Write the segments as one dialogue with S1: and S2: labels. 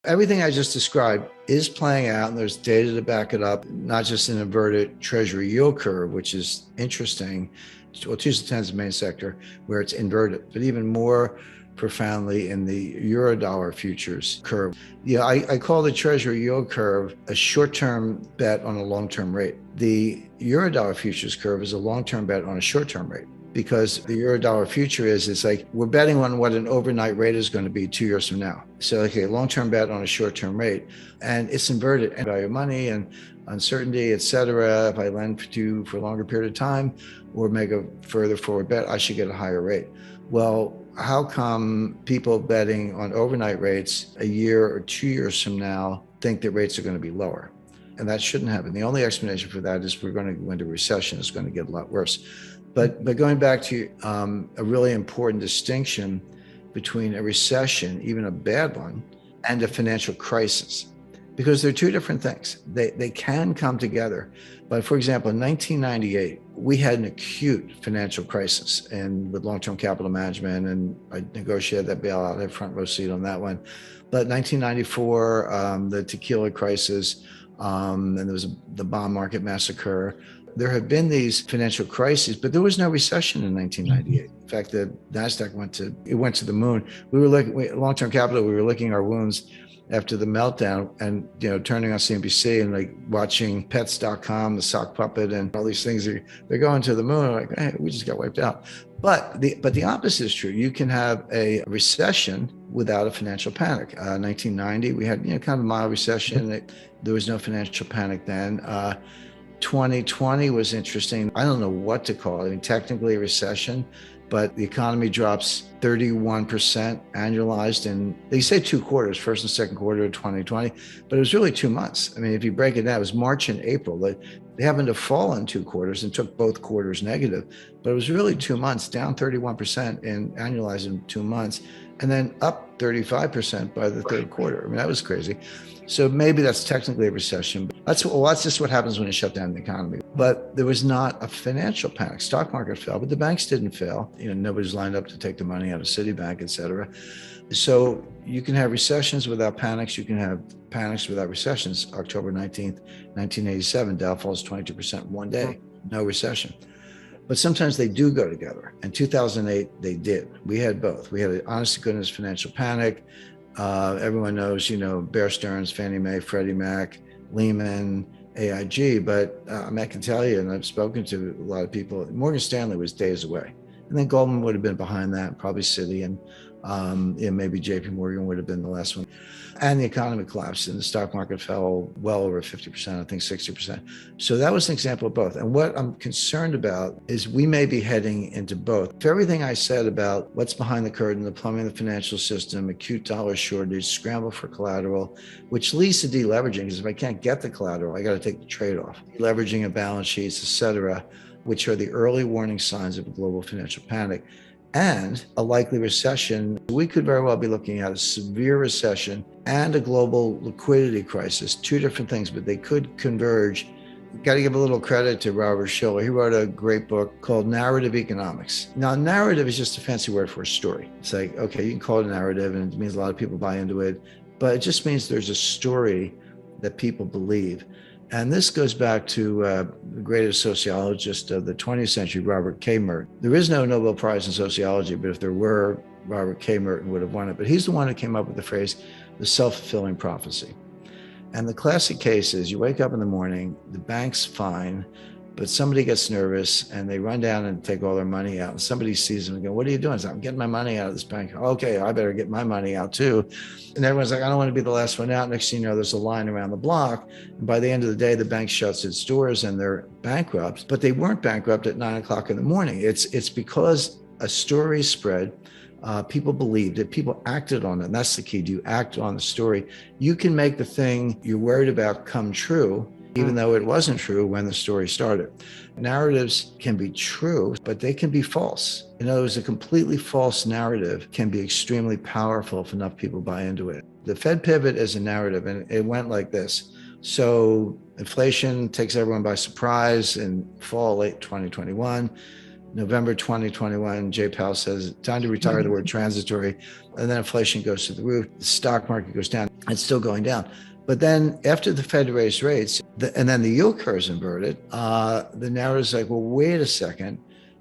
S1: Everything I just described is playing out, and there's data to back it up, not just an inverted treasury yield curve, which is interesting. Well, Tuesday 10 is the main sector where it's inverted, but even more profoundly in the Eurodollar futures curve. Yeah, I call the treasury yield curve a short-term bet on a long-term rate. The Eurodollar futures curve is a long-term bet on a short-term rate, because the Eurodollar future it's like we're betting on what an overnight rate is going to be 2 years from now. So, okay, long-term bet on a short-term rate, and it's inverted. And value of money and uncertainty, et cetera. If I lend to you for a longer period of time or make a further forward bet, I should get a higher rate. Well, how come people betting on overnight rates a year or 2 years from now think that rates are going to be lower? And that shouldn't happen. The only explanation for that is we're going to go into recession. It's going to get a lot worse. But going back to a really important distinction between a recession, even a bad one, and a financial crisis, because they're two different things. They can come together. But for example, in 1998, we had an acute financial crisis and with long-term capital management, and I negotiated that bailout. I had front row seat on that one. But 1994, the tequila crisis, and there was the bond market massacre. There have been these financial crises, but there was no recession in 1998. In fact, the NASDAQ went to the moon. We were looking, long-term capital, we were licking our wounds after the meltdown and, turning on CNBC and like watching pets.com, the sock puppet, and all these things. They're going to the moon. Like, hey, we just got wiped out. But the opposite is true. You can have a recession without a financial panic. 1990, we had kind of a mild recession. There was no financial panic then. 2020 was interesting. I don't know what to call it. I mean, technically a recession, but the economy drops 31% annualized. And they say 2 quarters, first and second quarter of 2020, but it was really 2 months. I mean, if you break it down, it was March and April. They happened to fall in 2 quarters and took both quarters negative, but it was really 2 months, down 31% in annualized in 2 months, and then up 35% by the third quarter. I mean, that was crazy. So maybe that's technically a recession. That's just what happens when you shut down the economy. But there was not a financial panic. Stock market fell, but the banks didn't fail. Nobody's lined up to take the money out of Citibank, et cetera. So you can have recessions without panics. You can have panics without recessions. October 19th, 1987, Dow falls 22% in one day, no recession. But sometimes they do go together. In 2008, they did. We had both. We had an honest to goodness financial panic. Everyone knows, Bear Stearns, Fannie Mae, Freddie Mac, Lehman, AIG. But I can tell you, and I've spoken to a lot of people, Morgan Stanley was days away. And then Goldman would have been behind that, probably Citi, and maybe JP Morgan would have been the last one. And the economy collapsed and the stock market fell well over 50%, I think 60%. So that was an example of both. And what I'm concerned about is we may be heading into both. For everything I said about what's behind the curtain, the plumbing of the financial system, acute dollar shortage, scramble for collateral, which leads to deleveraging, because if I can't get the collateral, I got to take the trade-off. Leveraging of balance sheets, et cetera, which are the early warning signs of a global financial panic, and a likely recession. We could very well be looking at a severe recession and a global liquidity crisis, 2 different things, but they could converge. Got to give a little credit to Robert Shiller. He wrote a great book called Narrative Economics. Now, narrative is just a fancy word for a story. It's like, okay, you can call it a narrative, and it means a lot of people buy into it, but it just means there's a story that people believe. And this goes back to the greatest sociologist of the 20th century, Robert K. Merton. There is no Nobel Prize in sociology, but if there were, Robert K. Merton would have won it. But he's the one who came up with the phrase, the self-fulfilling prophecy. And the classic case is you wake up in the morning, the bank's fine, but somebody gets nervous and they run down and take all their money out. And somebody sees them and go, what are you doing? So I'm getting my money out of this bank. Okay, I better get my money out too. And everyone's like, I don't want to be the last one out. Next thing you know, there's a line around the block. And by the end of the day, the bank shuts its doors and they're bankrupt. But they weren't bankrupt at 9 o'clock in the morning. It's because a story spread. People believed it, people acted on it. And that's the key. Do you act on the story? You can make the thing you're worried about come true, even though it wasn't true when the story started. Narratives can be true, but they can be false. In other words, a completely false narrative can be extremely powerful if enough people buy into it. The Fed pivot is a narrative, and it went like this. So inflation takes everyone by surprise in fall, late 2021. November 2021, Jay Powell says, time to retire the word transitory. And then inflation goes to the roof. The stock market goes down. It's still going down. But then after the Fed raised rates, and then the yield curve is inverted, the narrative is like, well, wait a second.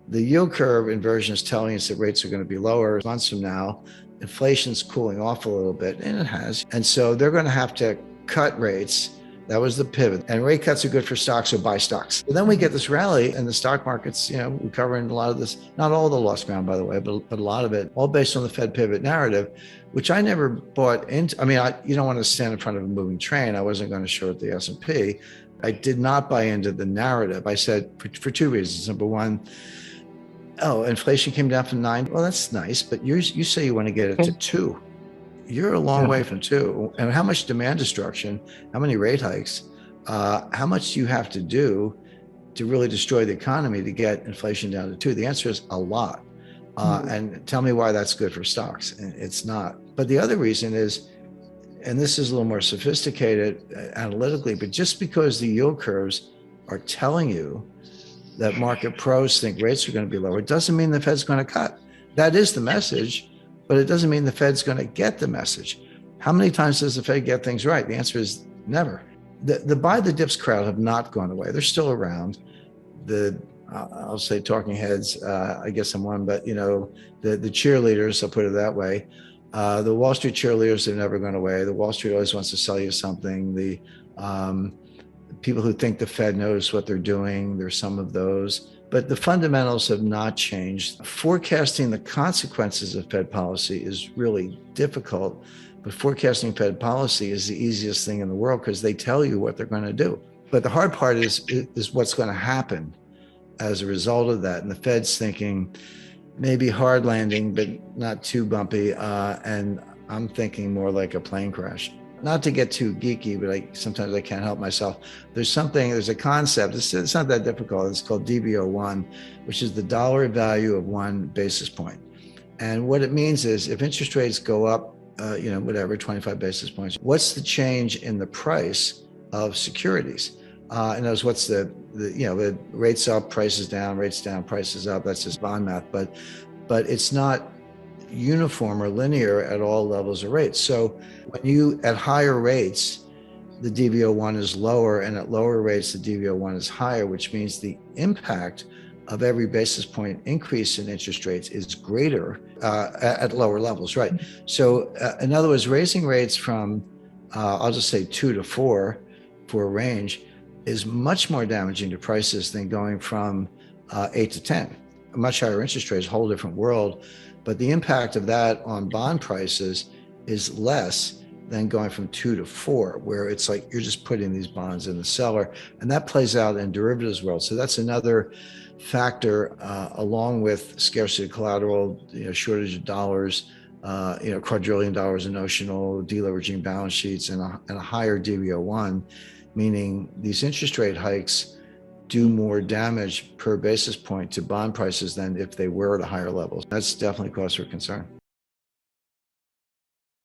S1: The yield curve inversion is telling us that rates are going to be lower months from now. Inflation's cooling off a little bit, and it has. And so they're going to have to cut rates. That was the pivot. And rate cuts are good for stocks, so buy stocks. But then we get this rally, and the stock market's, recovering a lot of this, not all the lost ground, by the way, but a lot of it, all based on the Fed pivot narrative, which I never bought into. I mean, you don't want to stand in front of a moving train. I wasn't going to short the S&P. I did not buy into the narrative. I said for two reasons. Number one, oh, inflation came down from 9. Well, that's nice, but you say you want to get it to 2. You're a long way from 2. And how much demand destruction, how many rate hikes, how much do you have to do to really destroy the economy to get inflation down to 2? The answer is a lot. And tell me why that's good for stocks. And it's not. But the other reason is, and this is a little more sophisticated analytically, but just because the yield curves are telling you that market pros think rates are going to be lower, it doesn't mean the Fed's going to cut. That is the message, but it doesn't mean the Fed's going to get the message. How many times does the Fed get things right? The answer is never. The buy the dips crowd have not gone away. They're still around. I'll say talking heads, I guess I'm one, but the cheerleaders, I'll put it that way. The Wall Street cheerleaders have never gone away. The Wall Street always wants to sell you something. The people who think the Fed knows what they're doing, there's some of those, but the fundamentals have not changed. Forecasting the consequences of Fed policy is really difficult, but forecasting Fed policy is the easiest thing in the world because they tell you what they're going to do. But the hard part is what's going to happen as a result of that. And the Fed's thinking maybe hard landing, but not too bumpy. And I'm thinking more like a plane crash. Not to get too geeky, but sometimes I can't help myself. There's a concept, it's not that difficult. It's called DV01, which is the dollar value of 1 basis point. And what it means is if interest rates go up, 25 basis points, what's the change in the price of securities? In other words, what's the rates up, prices down, rates down, prices up. That's just bond math, but it's not uniform or linear at all levels of rates. So when at higher rates, the DV01 is lower, and at lower rates, the DV01 is higher, which means the impact of every basis point increase in interest rates is greater at lower levels, right? So in other words, raising rates from, I'll just say 2 to 4 for a range is much more damaging to prices than going from 8 to 10. A much higher interest rate is a whole different world. But the impact of that on bond prices is less than going from 2 to 4, where it's like you're just putting these bonds in the cellar. And that plays out in derivatives world. So that's another factor, along with scarcity of collateral, shortage of dollars, quadrillion dollars in notional, deleveraging balance sheets, and a higher DV01, meaning these interest rate hikes do more damage per basis point to bond prices than if they were at a higher level. That's definitely cause for concern.